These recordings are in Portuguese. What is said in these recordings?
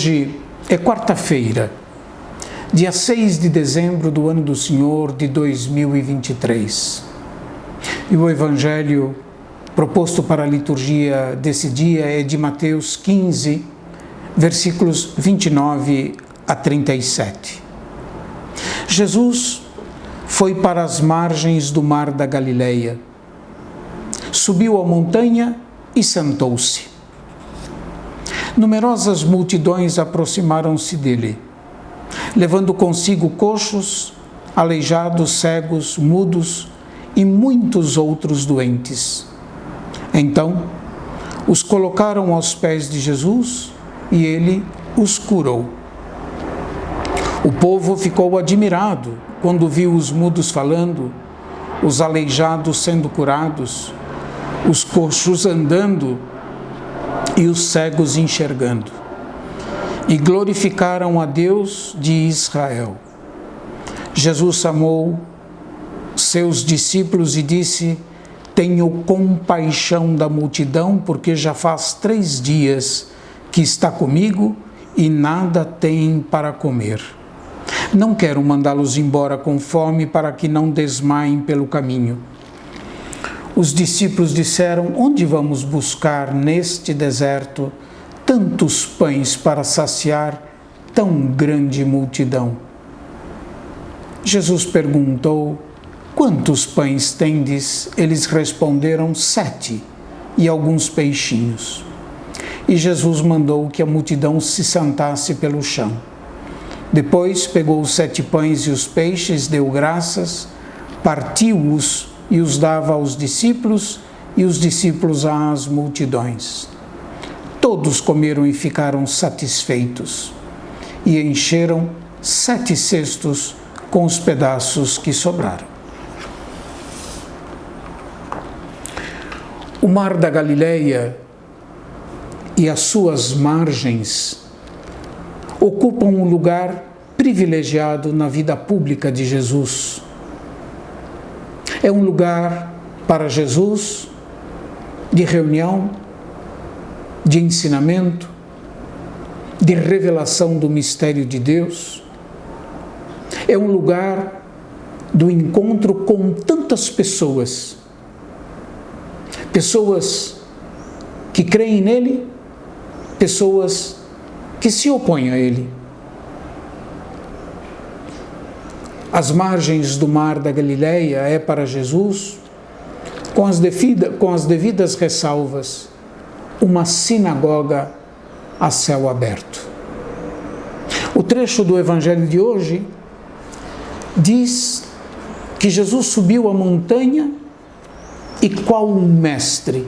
Hoje é quarta-feira, dia 6 de dezembro do ano do Senhor de 2023. E o Evangelho proposto para a liturgia desse dia é de Mateus 15, versículos 29 a 37. Jesus foi para as margens do mar da Galileia, subiu a montanha e sentou-se. Numerosas multidões aproximaram-se dele, levando consigo coxos, aleijados, cegos, mudos e muitos outros doentes. Então, os colocaram aos pés de Jesus e ele os curou. O povo ficou admirado quando viu os mudos falando, os aleijados sendo curados, os coxos andando e os cegos enxergando. E glorificaram a Deus de Israel. Jesus chamou seus discípulos e disse: tenho compaixão da multidão, porque já faz 3 dias que está comigo e nada tem para comer. Não quero mandá-los embora com fome, para que não desmaiem pelo caminho. Os discípulos disseram: onde vamos buscar neste deserto tantos pães para saciar tão grande multidão? Jesus perguntou: quantos pães tendes? Eles responderam: 7, e alguns peixinhos. E Jesus mandou que a multidão se sentasse pelo chão. Depois pegou os 7 pães e os peixes, deu graças, partiu-os e os dava aos discípulos, e os discípulos às multidões. Todos comeram e ficaram satisfeitos, e encheram 7 cestos com os pedaços que sobraram. O mar da Galileia e as suas margens ocupam um lugar privilegiado na vida pública de Jesus. É um lugar para Jesus de reunião, de ensinamento, de revelação do mistério de Deus. É um lugar do encontro com tantas pessoas. Pessoas que creem nele, pessoas que se opõem a ele. As margens do mar da Galileia é para Jesus, com as devidas ressalvas, uma sinagoga a céu aberto. O trecho do Evangelho de hoje diz que Jesus subiu a montanha e, qual um mestre,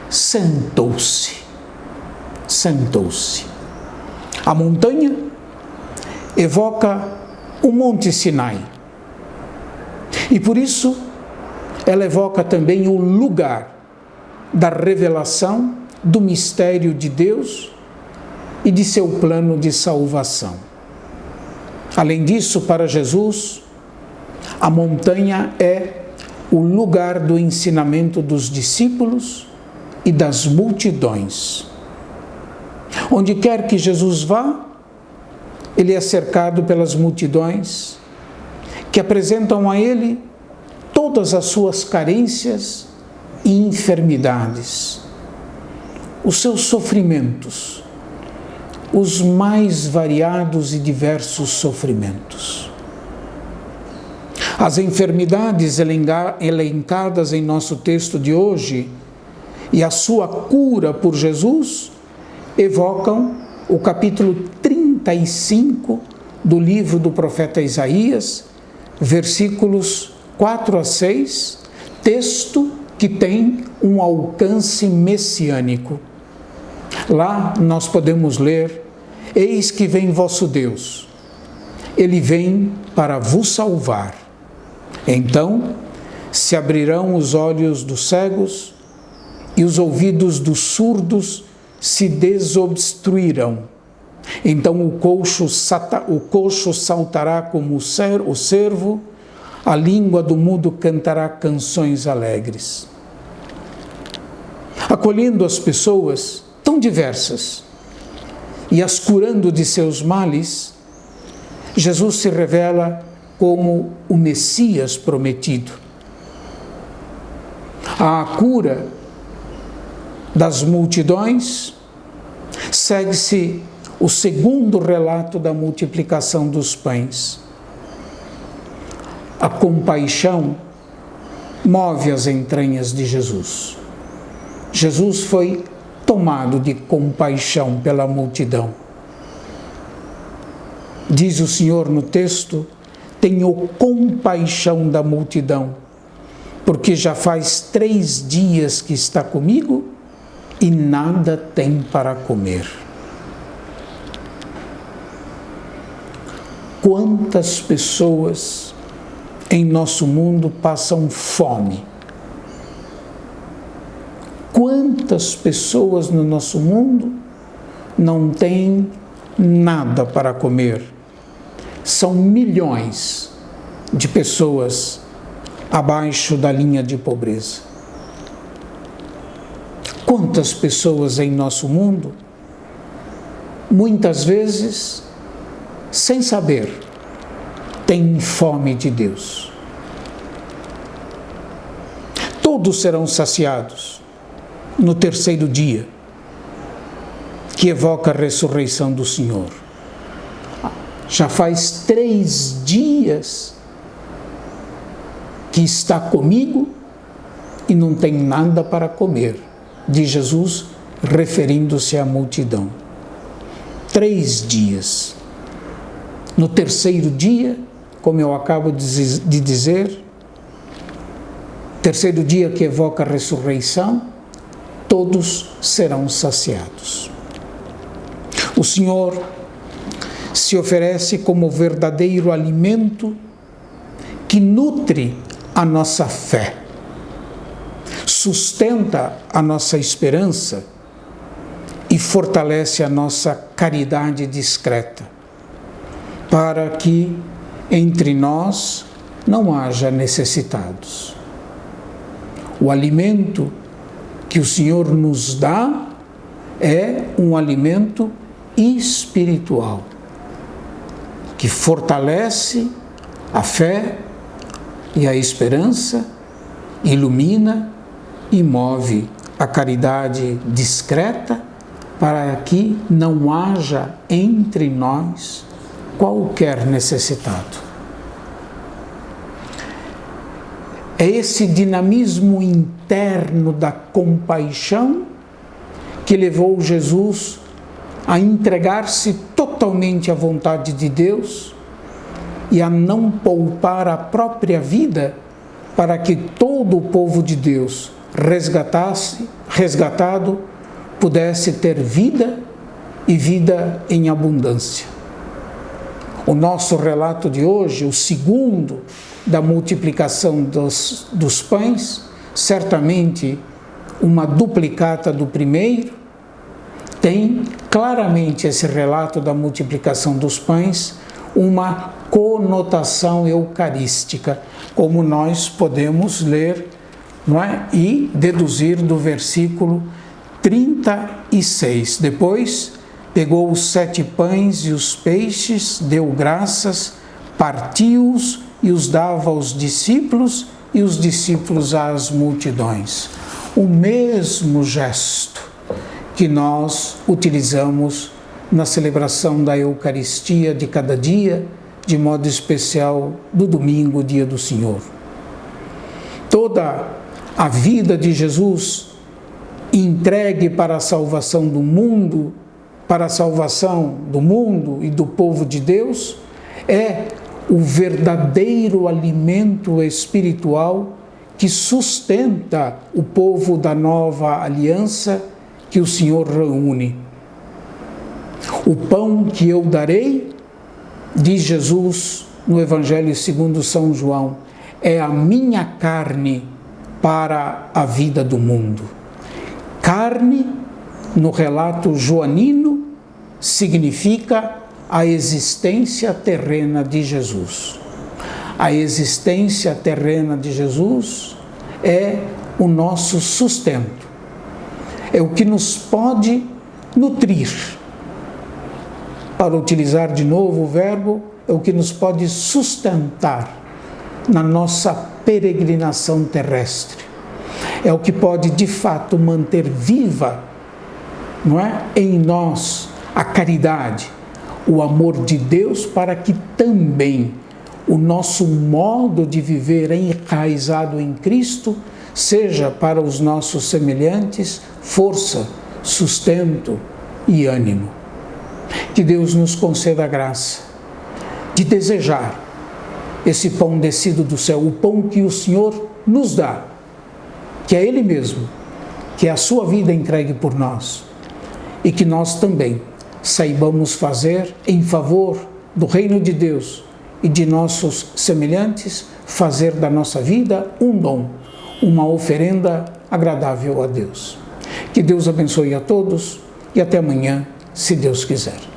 sentou-se. Sentou-se. A montanha evoca o Monte Sinai. E por isso ela evoca também o lugar da revelação do mistério de Deus e de seu plano de salvação. Além disso, para Jesus, a montanha é o lugar do ensinamento dos discípulos e das multidões. Onde quer que Jesus vá, ele é cercado pelas multidões que apresentam a ele todas as suas carências e enfermidades, os seus sofrimentos, os mais variados e diversos sofrimentos. As enfermidades elencadas em nosso texto de hoje e a sua cura por Jesus evocam o capítulo 35 do livro do profeta Isaías, versículos 4 a 6, texto que tem um alcance messiânico. Lá nós podemos ler: eis que vem vosso Deus, ele vem para vos salvar. Então se abrirão os olhos dos cegos e os ouvidos dos surdos se desobstruirão. Então o coxo saltará como o cervo, a língua do mudo cantará canções alegres. Acolhendo as pessoas tão diversas, e as curando de seus males, Jesus se revela como o Messias prometido. A cura das multidões segue-se o segundo relato da multiplicação dos pães. A compaixão move as entranhas de Jesus. Jesus foi tomado de compaixão pela multidão. Diz o Senhor no texto: tenho compaixão da multidão, porque já faz 3 dias que está comigo e nada tem para comer. Quantas pessoas em nosso mundo passam fome? Quantas pessoas no nosso mundo não têm nada para comer? São milhões de pessoas abaixo da linha de pobreza. Quantas pessoas em nosso mundo, muitas vezes, sem saber, têm fome de Deus. Todos serão saciados no terceiro dia, que evoca a ressurreição do Senhor. Já faz 3 dias que está comigo e não tem nada para comer, diz Jesus, referindo-se à multidão. 3 dias. No terceiro dia, como eu acabo de dizer, terceiro dia que evoca a ressurreição, todos serão saciados. O Senhor se oferece como verdadeiro alimento que nutre a nossa fé, sustenta a nossa esperança e fortalece a nossa caridade discreta, para que entre nós não haja necessitados. O alimento que o Senhor nos dá é um alimento espiritual, que fortalece a fé e a esperança, ilumina e move a caridade discreta para que não haja entre nós qualquer necessitado. É esse dinamismo interno da compaixão que levou Jesus a entregar-se totalmente à vontade de Deus e a não poupar a própria vida para que todo o povo de Deus resgatado pudesse ter vida e vida em abundância. O nosso relato de hoje, o segundo da multiplicação dos pães, certamente uma duplicata do primeiro, tem claramente esse relato da multiplicação dos pães uma conotação eucarística, como nós podemos ler, não é? E deduzir do versículo 36. Depois, pegou os 7 pães e os peixes, deu graças, partiu-os e os dava aos discípulos e os discípulos às multidões. O mesmo gesto que nós utilizamos na celebração da Eucaristia de cada dia, de modo especial do domingo, dia do Senhor. Toda a vida de Jesus entregue para a salvação do mundo, e do povo de Deus, é o verdadeiro alimento espiritual que sustenta o povo da nova aliança que o Senhor reúne. O pão que eu darei, diz Jesus no Evangelho segundo São João, é a minha carne para a vida do mundo. Carne, no relato joanino, significa a existência terrena de Jesus. A existência terrena de Jesus é o nosso sustento. É o que nos pode nutrir para utilizar de novo o verbo, é o que nos pode sustentar na nossa peregrinação terrestre. É o que pode, de fato, manter viva, não é, em nós a caridade, o amor de Deus, para que também o nosso modo de viver enraizado em Cristo seja para os nossos semelhantes força, sustento e ânimo. Que Deus nos conceda a graça de desejar esse pão descido do céu, o pão que o Senhor nos dá, que é Ele mesmo, que é a sua vida entregue por nós, e que nós também saibamos fazer em favor do reino de Deus e de nossos semelhantes, fazer da nossa vida um dom, uma oferenda agradável a Deus. Que Deus abençoe a todos e até amanhã, se Deus quiser.